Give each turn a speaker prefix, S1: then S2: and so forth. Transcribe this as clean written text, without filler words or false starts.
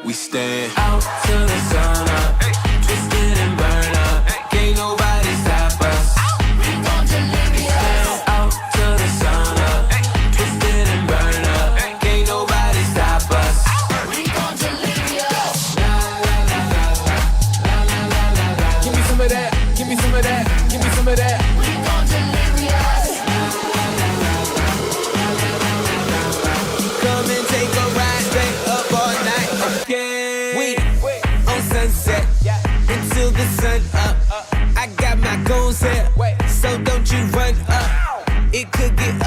S1: We stand out till the sun up, twisted and burn up. Can't nobody stop us. We gon' delirious. Out till the sun up, twisted and burn up. Can't nobody stop us. We gon' delirious. La la la la la la la la la. Give me some of that. Give me some of that. Give me some of that. We gon' delirious. Come and take a ride, stay up all night. Okay. We on sunset until the sun up. I got my goals here, so don't you run up. It could get